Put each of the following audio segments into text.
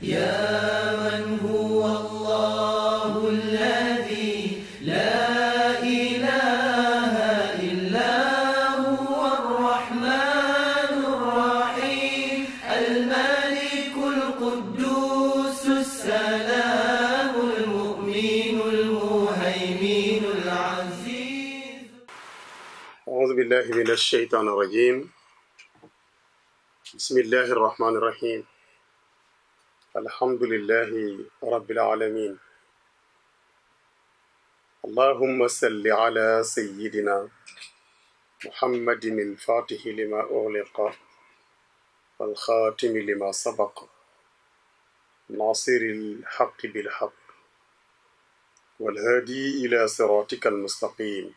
يا من هو الله الذي لا إله إلا هو الرحمن الرحيم الملك القدوس السلام المؤمن المهيمن العزيز. أعوذ بالله من الشيطان الرجيم. بسم الله الرحمن الرحيم. الحمد لله رب العالمين. اللهم صل على سيدنا محمد الفاتح لما أغلق والخاتم لما سبق ناصر الحق بالحق والهادي إلى صراطك المستقيم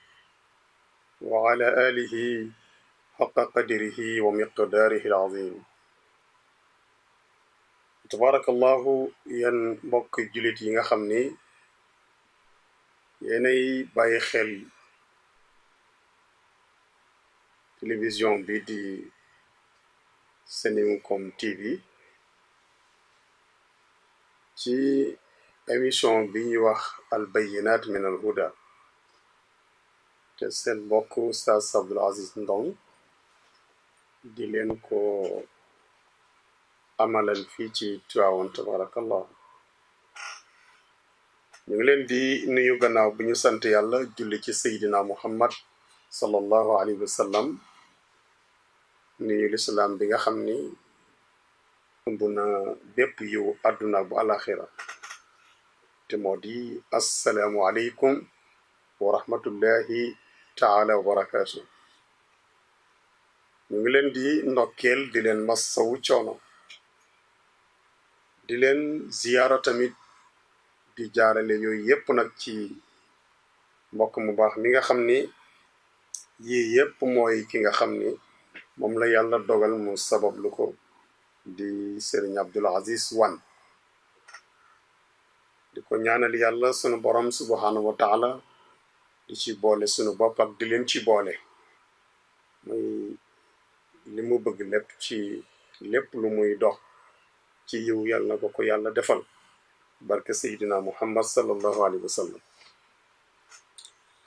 وعلى آله حق قدره ومقداره العظيم. tabarakallahu yan mbokk jullit yi nga xam ni yéenay bàyyi xel télévision bi di Seninkom TV ci émission bi ñuy wax al bayinat min al huda te seen mbokk Oustaz Abdoul Aziz Ndong di leen ko amalal fii ci Tiwaawan tabarakallah. ñu ngi leen di nuyu gannaaw bi ñu sant yàlla julli ci Seydina Muhammad sallallahu alayhi wa sallam nuyu lislaam bi nga xam ni ëmb na bépp yiw àdduna bu alaxira te moo di assalaamu aleykum wa rahmatullahi taala wa barakaatu. ñu ngi leen di ndokkeel di leen massawu coono di leen ziyaara tamit di jaarale yooyu yépp nag ci mbokk mu baax mi nga xam ni yii yépp mooy ki nga xam ni moom la yàlla dogal mu sabab lu ko di Serigne Abdoul Aziz Wane di ko ñaanal yàlla sunu borom subhanahu wa taala di ci boole sunu bopp ak di leen ci boole muy li mu bëgg lépp ci lépp lu muy dox ci yiw yàlla na ko yàlla defal barke Seydina Muhammad sallallahu alayhi wa sallam.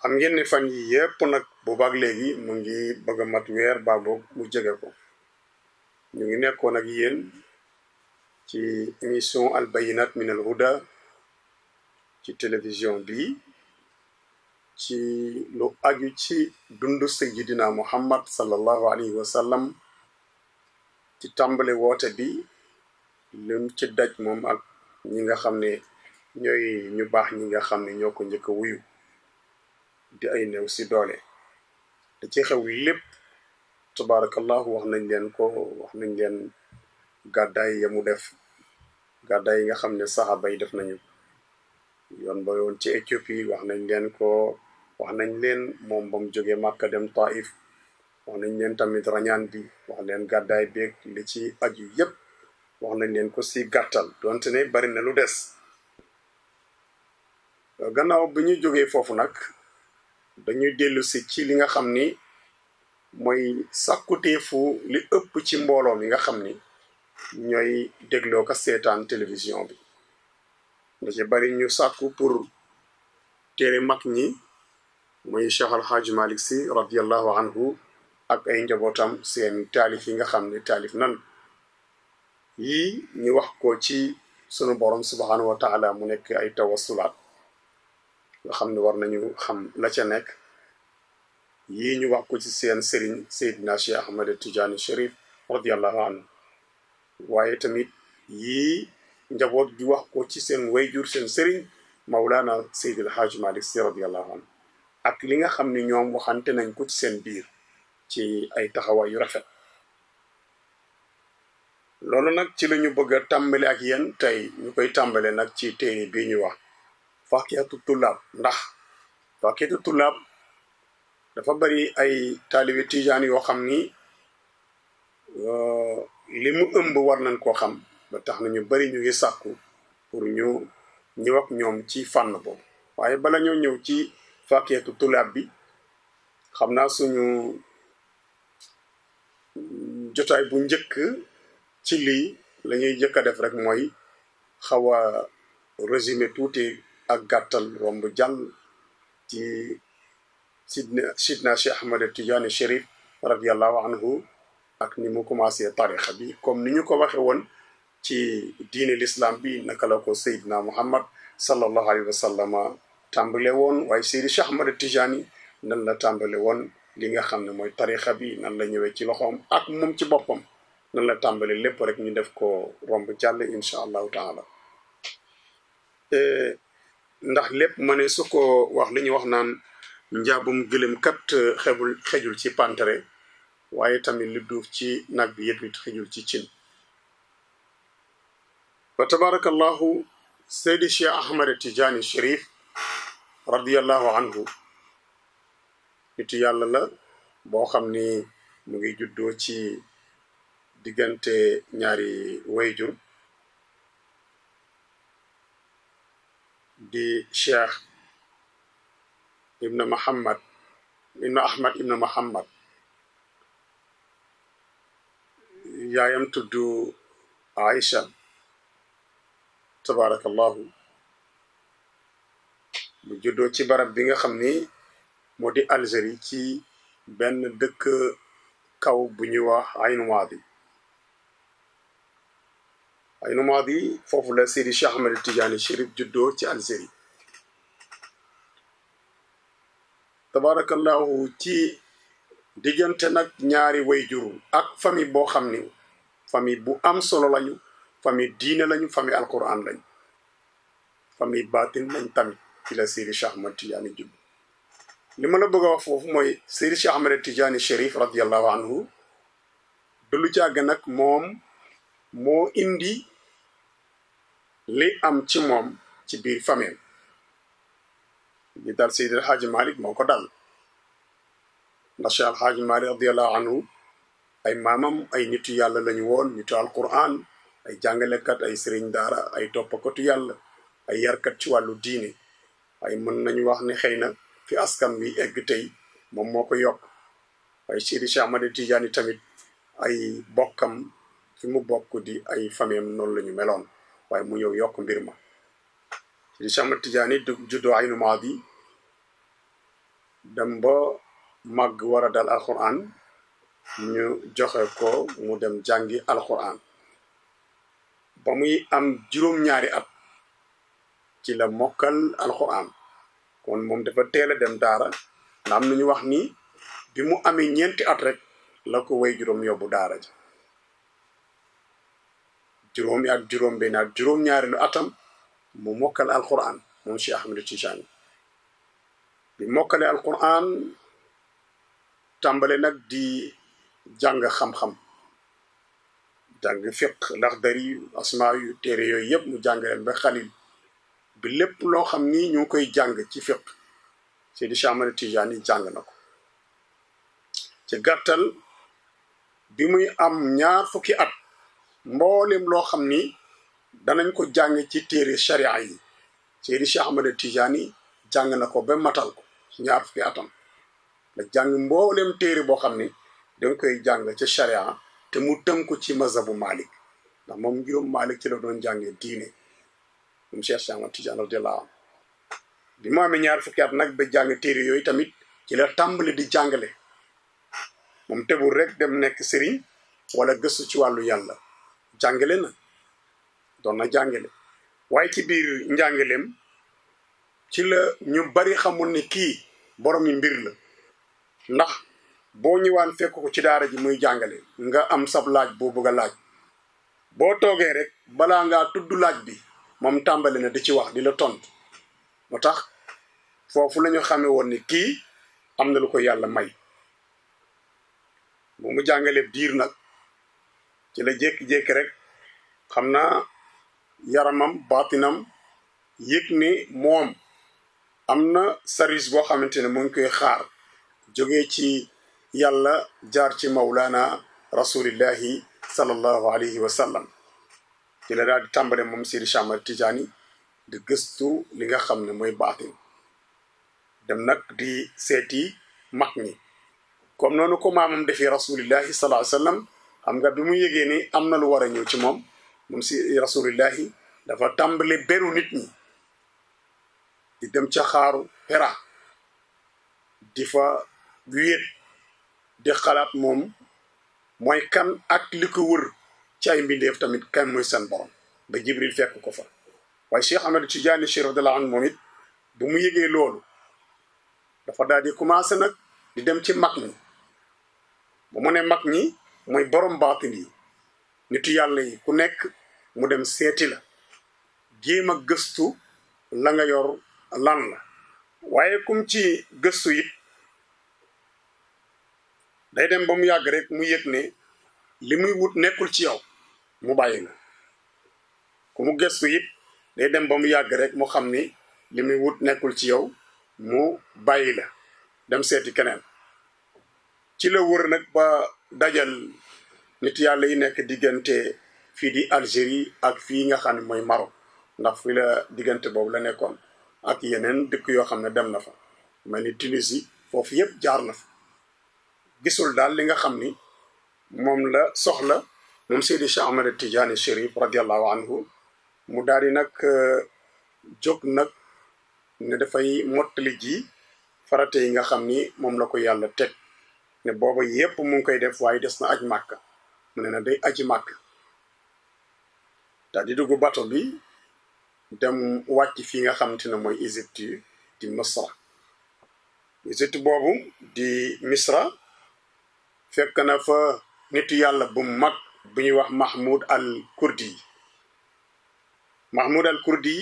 xam ngeen ni fan yi yépp nag bu baag léegi mu ngi bëgg a mat weer baaboog mu jege ko ñu ngi nekkoon ak yéen ci émission al bayinat min al huda ci télévision bi ci lu aju ci dundu Seydina Muhammad sallallahu alayhi wa sallam ci tàmbale woote bi lim ci daj moom ak ñi nga xam ne ñooy ñu baax ñi nga xam ne ñoo ko njëkk a wuyu di ay néew si doole da ci xew lépp tabarakallahu wax nañ leen ko wax nañ leen gàddaay ya mu def gàddaay yi nga xam ne saxaaba yi def nañu yoon ba yoon ci Éthiopie wax nañ leen ko wax nañ leen moom ba mu jógee Màkka dem Taif wax nañ leen tamit rañaan bi wax leen gàddaay beeg li ci aju yépp wax nañ leen ko si gàttal donte ne bari na lu des. gannaaw bi ñu jógee foofu nag dañuy dellu si ci li nga xam ni mooy sàkkuteefu li ëpp ci mbooloo mi nga xam ni ñooy dégloo ko seetaan télévision bi da ci bari ñu sàkku pour téere mag ñi muy Cheikh Al Hadj Malick Sy radiallahu anhu ak ay njabootam seen taalif yi nga xam ne taalif nan yii ñu wax ko ci sunu borom subhanahu wa taala mu nekk ay tawassulaat nga xam ne war nañu xam la ca nekk yii ñu wax ko ci seen sëriñ Seydina Cheikh Ahmed Tidiane Chérif radiallahu anhu waaye tamit yii njaboot di wax ko ci seen wayjur seen sëriñ Mawlana Seydil Hadj Malick Sy radiallahu anhu ak li nga xam ne ñoom waxante nañ ko ci seen biir ci ay taxawaay yu rafet. loolu nag ci la ñu bëgg a tàmbale ak yéen tey ñu koy tàmbale nag ci téere bii ñuy wax Faakihatu Tullaab ndax Faakihatu Tullaab dafa bari ay taalibe tijaan yoo xam ni li mu ëmb war nañ koo xam ba tax na ñu bari ñu ngi sàkku pour ñu ñëw ak ñoom ci fànn boobu waaye bala ñoo ñëw ci Faakihatu Tullaab bi xam naa suñu jotaay bu njëkk ci lii la ñuy jëkk a def rek mooy xaw a résumé tuuti ak gàttal romb jàll ci sidna Cheikh Ahmad Tidiane Chérif radiallahu anhu ak ni mu commencé tarixa bi comme ni ñu ko waxe woon ci diine l'islam bi naka la ko Seydina Muhammad sallallahu alayhi wa sallama tàmbale woon waaye Seydi Cheikh Ahmad Tidiane nan la tàmbale woon li nga xam ne mooy tarixa bi nan la ñëwee ci loxoom ak moom ci boppam nan la tàmbale lépp rek ñu def ko romb jàll incha allahu taala ndax lépp ma ne su ko wax li ñu wax naan njaabum gëlëm kat xejul ci pantere waaye tamit li duuf ci nag bi yëpp it xejul ci cin fa tabarakallahu Seydi Cheikh Ahmad Tidiane Chérif radiallahu anhu nitu yàlla la boo xam ni mu ngi juddoo ci diggante ñaari wayjur di Cheikh ibn Ahmad ibn Muhammad yaayam tudd Aïcha tabarakallahu mu juddoo ci barab bi nga xam ni moo di Algérie ci benn dëkk kaw bu ñuy wax Aynu Maadi foofu la Seydi Cheikh Ahmad Tidiane Chérif juddoo ci Algérie tabarakallahu ci diggante nag ñaari wayjur ak famille boo xam ni famille bu am solo lañu famille diine lañu famille alquran lañu famille baatin lañ tamit ci la Seydi Cheikh Ahmad Tidiane judd li ma la bëgg a wax foofu mooy Seydi Cheikh Ahmad Tidiane Chérif radiallahu anhu du lu jàgg nag moom moo indi li am ci moom ci biir famille li dal Seydi El Hadji Malick moo ko dal ndax Cheikh El Hadji Malick radiallahu anhu ay maamam ay nitu yàlla lañu woon nitu alquran ay jàngalekat ay sëriñ daara ay toppakatu yàlla ay yarkat ci wàllu diine ay mën nañu wax ne xëy na fi askan wi egg tey moom moo ko yokk waaye Seydi Cheikh Ahmad Tidiane tamit ay bokkam fi mu bokk di ay famille noonu la ñu meloon waaye mu ñëw yokk mbir ma Seydi Cheikh Ahmad Tidiane juddoo Aynu Maadi dem ba màgg war a dal alquran ñu joxe ko mu dem jàngi alquran ba muy am juróom-ñaari at ci la mokkal alquran kon moom dafa teel a dem daara ndax am nañu wax ni bi mu amee ñeenti at rek la ko way juróom yóbbu daara ji juróomi ak juróom benn ak juróom-ñaari lu atam mu mokkal alquran moom Cheikh Ahmad Tidiane bi mokkale alquran tàmbale nag di jàng xam-xam jàng fiq Laxdari asmaa yu téere yooyu yëpp mu jàng leen ba xalil bi lépp loo xam ni ñu ngi koy jàng ci fiq Seydi Cheikh Ahmad Tidiane jàng na ko ci gàttal bi muy am ñaar fukki at mboolem loo xam ni danañ ko jàng ci téere sharia yi Seydi Cheikh Ahmad Tidiane jàng na ko ba matal ko ci ñaar fukki atam la jàng mboolem téere boo xam ni danga koy jàng ci sharia te mu tënku ci mazhabu Malik ndax moom ngirum Malik ci la doon jàngee diine moom Cheikh Ahmad Tidiane radiyallahu anhu bi mu amee ñaar fukki at nag ba jàng téere yooyu tamit ci la tàmbali di jàngale moom tegul rek dem nekk sëriñ wala gëstu ci wàllu yàlla jàngale na doon na jàngale waaye ci biir njàngaleem ci la ñu bari xamul ne kii borom yi mbir la ndax boo ñëwaan fekk ko ci daara ji muy jàngale nga am sab laaj boo bëgg a laaj boo toogee rek balaa ngaa tudd laaj bi moom tàmbali na di ci wax di la tontu moo tax foofu la ñu xamee woon ni kii am na lu ko yàlla may bu mu jàngale diir nag ci la jékki-jékki rek xam naa yaramam baatinam yëg ne moom am na service boo xamante ne mu ngi koy xaar jógee ci yàlla jaar ci mawlaana rasulillahi sallallahu alayhi wa sallam ci la daal di tàmbale moom Seydi Cheikh Ahmad Tidiane di gëstu li nga xam ne mooy baatin dem nag di seeti mag ñi comme noonu ko maamam defee rasulillahi sallallahu alayhi wa sallam xam nga bi mu yégee ni am na lu war a ñëw ci moom si rasulillahi dafa tàmbale beru nit ñi di dem ca xaaru Hira di fa wéet di xalaat moom mooy kan ak li ko wër ci ay mbindeef tamit kan mooy seen borom ba Jibril fekk ko fa waaye Cheikh Ahmed Tidiane Chérif radiyallahu anhu moom it bu mu yëgee loolu dafa daal di commencé nag di dem ci mag ñi bu mu ne mag ñi mooy borom baatin yi nitu yàlla yi ku nekk mu dem seeti la jéem a gëstu la nga yor lan la waaye kum ci gëstu it day dem ba mu yàgg rek mu yëg ne li muy wut nekkul ci yow mu bàyyi la ku mu gëstu it day dem ba mu yàgg rek mu xam ni li muy wut nekkul ci yow mu bàyyi la dem seeti keneen ci la wër nag ba dajal nit yàlla yi nekk diggante fii di Algérie ak fii nga xam ne mooy Maroc ndax fii la diggante boobu la nekkoon ak yeneen dëkk yoo xam ne dem na fa mel ni Tunisie foofu yëpp jaar na fa gisul daal li nga xam ni moom la soxla moom Seydi Cheikh Ahmed Tidiane Chérif radiallahu anhu mu daal di nag jóg nag ne dafay mottali ji farate yi nga xam ni moom la ko yàlla teg ne booba yépp mu ngi koy def waaye des na aj màkk mu ne na day aji màkk daal di dugg bato bi dem wàcc fii nga xamante ne mooy Égypte di Misra Égypte boobu di Misra fekk na fa nitu yàlla bu mag bu ñuy wax Mahmoud al Kurdi Mahmoud al Kurdi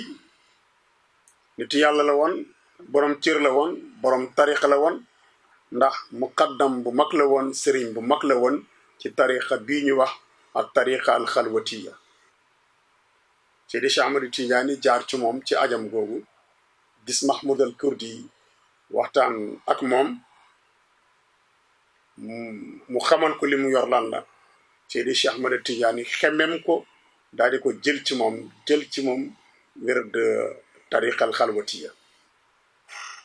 nitu yàlla la woon borom cër la woon borom tarixa la woon ndax muqaddam bu mag la woon sëriñ bu mag la woon ci tarixa bii ñu wax ak tarixa al xalwatiya Seydi Cheikh Ahmed Tidiane jaar ci moom ci ajam googu gis Mahmoud al Kurdi waxtaan ak moom mu xamal ko li mu yor lan la Seydi Cheikh Ahmed Tidiane xemem ko daal di ko jël ci moom wird tariqa al xalwatiya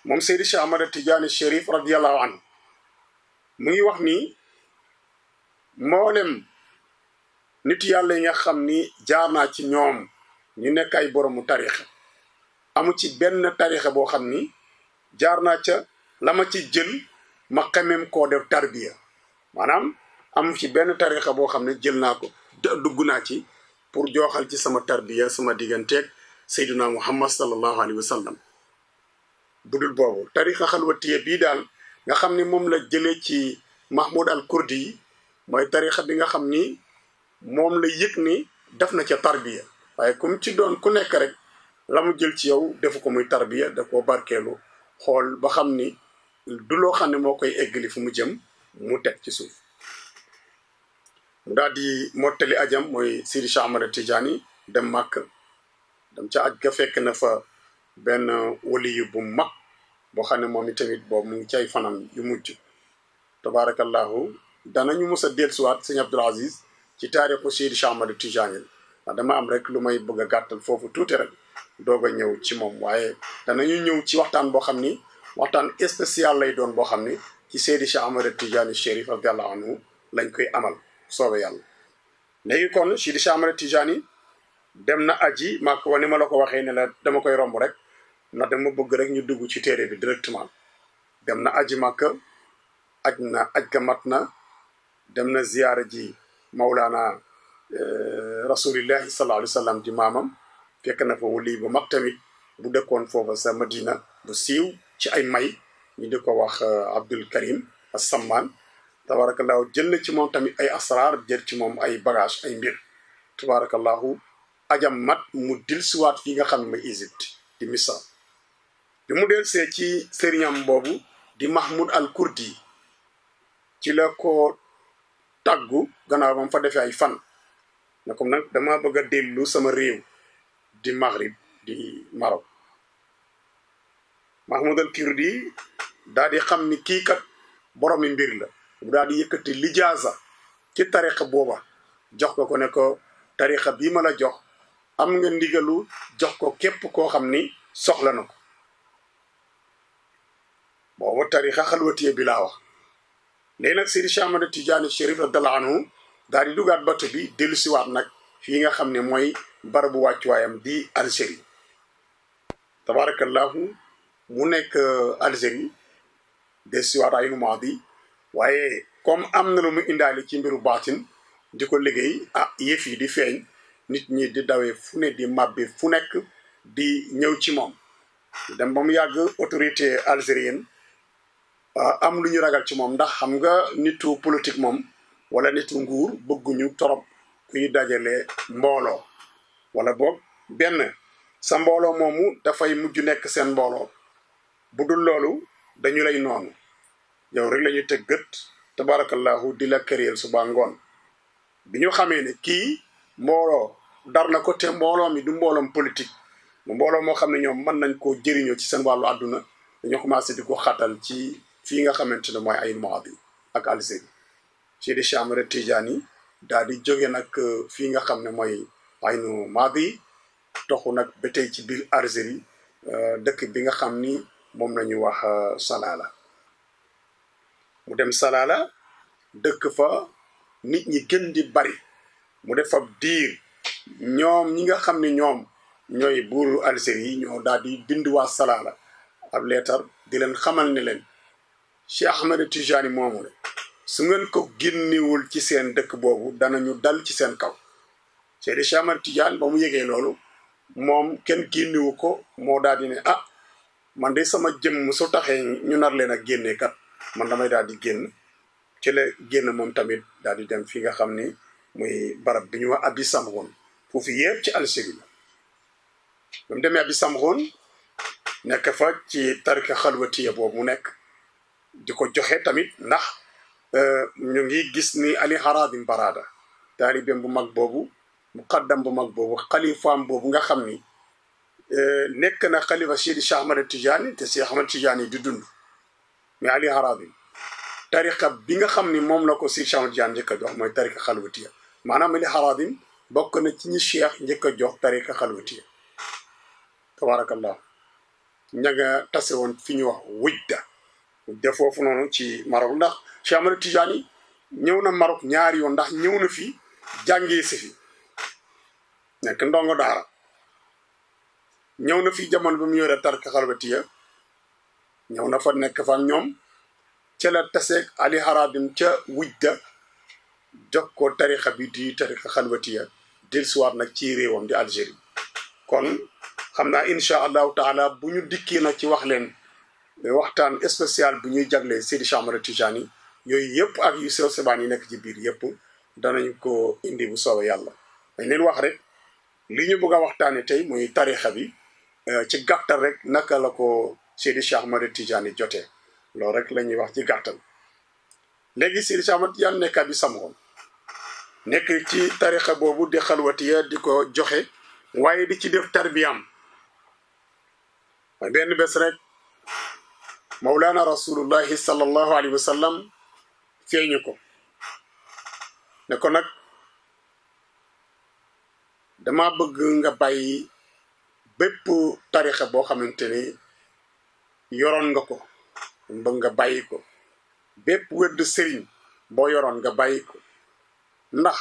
moom Seydi Cheikh Ahmed Tidiane Chérif radiallahu anhu mu ngi wax ni mboolem nit yàlla yi nga xam ni jaar naa ci ñoom ñu nekk ay boromu tarixa amu ci benn tarixa boo xam ni jaar naa ca la ma ci jël ma xemem koo def tarbiya maanaam amu ci benn tarixa boo xam ne jël naa ko dugg naa ci pour jooxal ci sama tarbiya sama digganteeg Seydina Muhammad sallallahu alayhi wa sallam budul boobu tarixa xalwatiya bii daal nga xam ni moom la jëlee ci Mahmoud al Kurdi yi mooy tarixa bi nga xam ni moom la yëg ni def na ca tarbiya waaye comme ci doon ku nekk rek la mu jël ci yow defu ko muy tarbiya da koo barkeelu xool ba xam ni du loo xam ne moo koy eggali fu mu jëm mu teg ci suuf mu daal di mottali ajam mooy Seydi Cheikh Ahmed Tidiane dem Màkk dem ca aj ga fekk na fa benn waliyu bu mag boo xam ne moom itamit boobu mu ngi cay fanam yu mujj tabaarakallahu danañu mës a dellusiwaat sëñ Abdul Aziz ci taarixu Seydi Cheikh Ahmed Tidiane ndax dama am rek lu may bëgg a gàttal foofu tuuti rek doog a ñëw ci moom waaye danañu ñëw ci waxtaan boo xam ni waxtaan spécial lay doon boo xam ni ci Seydi Cheikh Ahmed Tidiane Chérif radiallahu anhu lañ koy amal soobe yàlla léegi kon Seydi Cheikh Ahmed Tidiane dem na aji Màkka wa ni ma la ko waxee ne la dama koy romb rek ndax dama bëgg rek ñu dugg ci téere bi directement dem na aji Màkka aj na aj ga mat na dem na ziyaara ji Mawlaana rasulillahi sallallahu alayhi wa sallam di maamam fekk na fa wali bu mag tamit bu dëkkoon foofa sa Madina bu siiw ci ay may ñu di ko wax Abdul Karim as-Samman tabarakallahu jël na ci moom tamit ay asrar jël ci moom ay bagage ay mbir tabarakallahu ajam mat mu dilsiwaat fi nga xam ne mooy Égypte di Misra bi mu delsee ci sëriñam boobu di Mahmoud al Kurdi ci la ko tàggu gannaaw ba mu fa defee ay fan ne comme nag dama bëgg a dellu sama réew di Maghrib di Maroc Mahmoud al Kurdi daal di xam ni kii kat boromi mbir la mu daal di yëkkati lijaasa ci tarixa booba jox ko ne ko tarixa bii ma la jox am nga ndigalu jox ko képp koo xam ni soxla na ko booba tarixa xalwatiye bi laa wax léegi nag Seydi Cheikh Ahmed Tidiane Chérif radiyallahu anhu daal di dugaat bato bi dellusiwaat nag fii nga xam ne mooy barabu wàccuwaayam di Algérie tabarakallahu mu nekk Algérie des siwaat Aynu Maadi waaye comme am na lu mu indaale ci mbiru baatin di ko liggéey yëf yi di feeñ nit ñi di dawee fu ne di màbbi fu nekk di ñëw ci moom dem ba mu yàgg autorité algérienne am lu ñu ragal ci moom ndax xam nga nitu politique moom wala nitu nguur bëgguñu torop kuy dajale mbooloo wala boog benn sa mbooloo moomu dafay mujj nekk seen mbooloo bu dul loolu dañu lay noonu yow rek la ñuy teg gët tabarakallahu di la këriyel suba ngoon bi ñu xamee ne kii mbooloo dar na ko te mbooloo mi du mbooloom politique mu mbooloo moo xam ne ñoom mën nañ koo jëriñoo ci seen wàllu àdduna dañoo commencé di ko xatal ci fii nga xamante ne mooy Aynu Maadi ak Algérie Seydi Cheikh Ahmed Tidiane daal di jóge nag fii nga xam ne mooy Aynu Maadi toxu nag ba tey ci biir Algérie dëkk bi nga xam ni moom la ñu wax Salaala mu dem Salaala dëkk fa nit ñi gën di bari mu def ab diir ñoom ñi nga xam ne ñoom ñooy buuru Algérie yi ñoo daal di bind waa Salaala ab leetar di leen xamal ne leen Cheikh Ahmed Tidiane moomu la su ngeen ko génnewul ci seen dëkk boobu danañu dal ci seen kaw Seydi Cheikh Ahmed Tidiane ba mu yegee loolu moom kenn génnewu ko moo daal di ne man de sama jëmm su taxee ñu nar leen a génnee kat man damay daal di génn ci la génn moom tamit daal di dem fi nga xam ni muy barab bi ñu wax Abi Samghon foofu yëpp ci Algérie la ba mu demee Abi Samghon nekk fa ci tarika xalwatiya boobu mu nekk di ko joxe tamit ndax ñu ngi gis ni Ali Harazim Barada taalibeem bu mag boobu muqaddam bu mag boobu xalifaam boobu nga xam ni nekk na xalifa Seydi Cheikh Ahmed Tidiane te Cheikh Ahmed Tidiane yi di dund mais Ali Harazim tariqa bi nga xam ni moom la ko Seydi Cheikh Ahmed Tidiane njëkk a jox mooy tariqa xalwatiya maanaam Ali Harazim bokk na ci ñi Cheikh njëkk a jox tariqa xalwatiya tabarakallah ña nga tase woon fi ñu wax wujda foofu noonu ci Maroc ndax Cheikh Ahmed Tidiane ñëw na Maroc ñaari yoon ndax ñëw na fi jàngee si fi nekk ndongo daara ñëw na fi jamono bi mu yore tariqa xalwatiya ñëw na fa nekk fa ñoom ca la taseeg Ali Harazim ca wujda jox ko tariqa bi di tariqa xalwatiya dellusiwaat nag ci réewam di Algérie kon xam naa incha allahu taala bu ñu dikkee nag ci wax leen waxtaan spécial bu ñuy jaglee Seydi Cheikh Ahmed Tidiane yooyu yëpp ak yu sew sebaan yi nekk ci biir yëpp danañ ko indi bu soobee yàlla dañ leen wax rek li ñu bëgg a waxtaane tey muy tarixa bi ci gàttal rek naka la ko Seydi Cheikh Ahmed Tidiane jotee loolu rek la ñuy wax ci gàttal léegi Seydi Cheikh Ahmed Tidiane nekk Abi Samghon nekk ci tarixa boobu di xalwatiya di ko joxe waaye di ci def tarbiyam benn bés rek Mawlana Rasulullahi sallallahu alayhi wa sallam feeñu ko ne ko nag dama bëgg nga bàyyi bépp tarixa boo xamante ni yoroon nga ko bëgg nga bàyyi ko bépp wedd sëriñ boo yoroon nga bàyyi ko ndax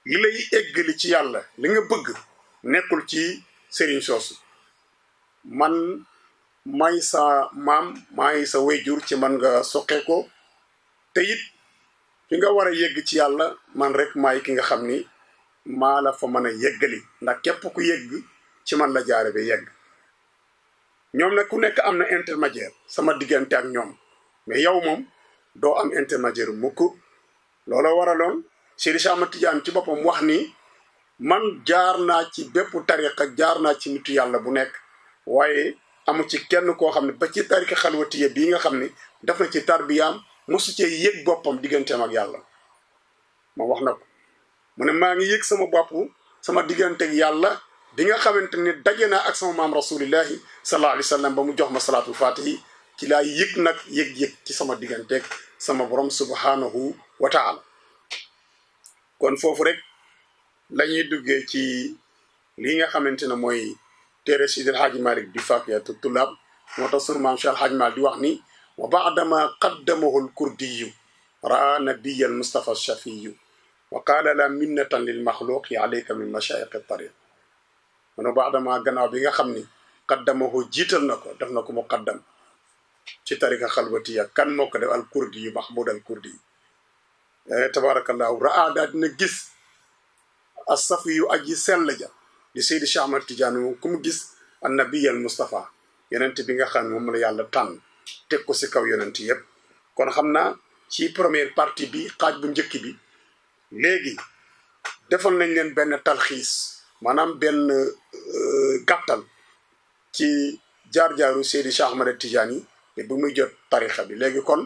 li lay eggali ci yàlla li nga bëgg nekkul ci sëriñ soosu man may sa maam may sa wayjur ci man nga soqe ko te it fi nga war a yegg ci yàlla man rek maay ki nga xam ni maa la fa mën a yeggali ndax képp ku yegg ci man la jaare ba yegg ñoom nag ku nekk am na intermédiaire sama diggante ak ñoom mais yow moom doo am intermédiaire mukk loola waraloon Seydi Cheikh Ahmed Tidiane ci boppam wax ni man jaar naa ci bépp tariqa jaar naa ci nitu yàlla bu nekk waaye amu ci kenn koo xam ne ba ci tariqa xalwatiya bii nga xam ne def na ci tarbiyaam mosu cee yëg boppam digganteem ak yàlla ma wax na ko mu ne maa ngi yëg sama bopp sama diggante ak yàlla bi nga xamante ni daje naa ak sama maam rasulillahi sallallahu alayhi wa sallam ba mu jox ma salaatul fatihi ci laa yëg nag yëg-yëg ci sama digganteeg sama borom subhanahu wa taala kon foofu rek la ñuy duggee ci lii nga xamante ne mooy téere Seydi El Hadji Malick di Faakihatu Tullaab moo tax sunu maam Cheikh El Hadji Malick di wax ni wa baadama qaddamahu lkurdiyu raa nabiya almustafa shafiyu wa qaala la minnatan lilmaxluqi alayka min mashayiqi tariq mano baadama gannaaw bi nga xam ni qaddamahu jiital na ko def na ko muqaddam ci tarika xalwatiya kan moo ko def al kurdi yu mahmud al kurdi tabarakallahu raa daa dina gis as-safi yu aji sell ja di Seydi Cheikh Ahmad Tidiane moom ku mu gis annabi al Mustafa yonent bi nga xam ne moom la yàlla tànn teg ko si kaw yonent yëpp kon xam naa ci première partie bi xaaj bu njëkk bi léegi defal nañ leen benn talxiis maanaam benn gàttal ci jaar-jaaru Seydi Cheikh Ahmad Tidiane yi bu muy jot tarixa bi léegi kon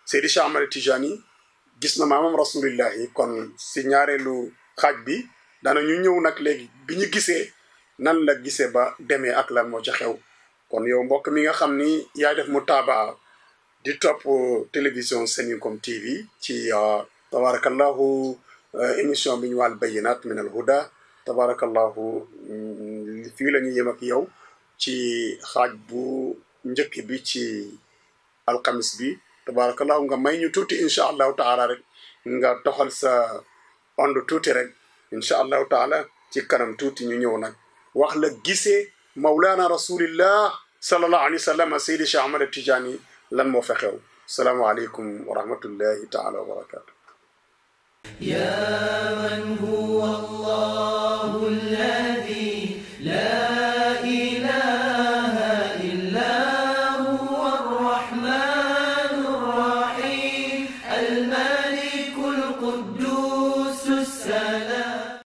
Seydi Cheikh Ahmad Tidiane yi gis na maamam rasulillahi kon si ñaareelu xaaj bi daana ñu ñëw nag léegi bi ñu gisee nan la gisee ba demee ak lan moo ca xew kon yow mbokk mi nga xam ni yaay def mu taabaa di topp télévision Seninkom TV ci tabarakallahu émission bi ñu wàll bayinat min al huda tabarakallahu fii la ñu yem ak yow ci xaaj bu njëkk bi ci alxamis bi tabarakallahu nga may ñu tuuti incha allahu taala rek nga toxal sa ond tuuti rek incha allahu taala ci kanam tuuti ñu ñëw nag wax la gisee mawlana rasulillah sallallahu alayhi wa sallam Seydi Cheikh Ahmad Tidiane lan moo fa xew salaamu aleykum wa rahmatullahi taala wa barakatuh ya man huwa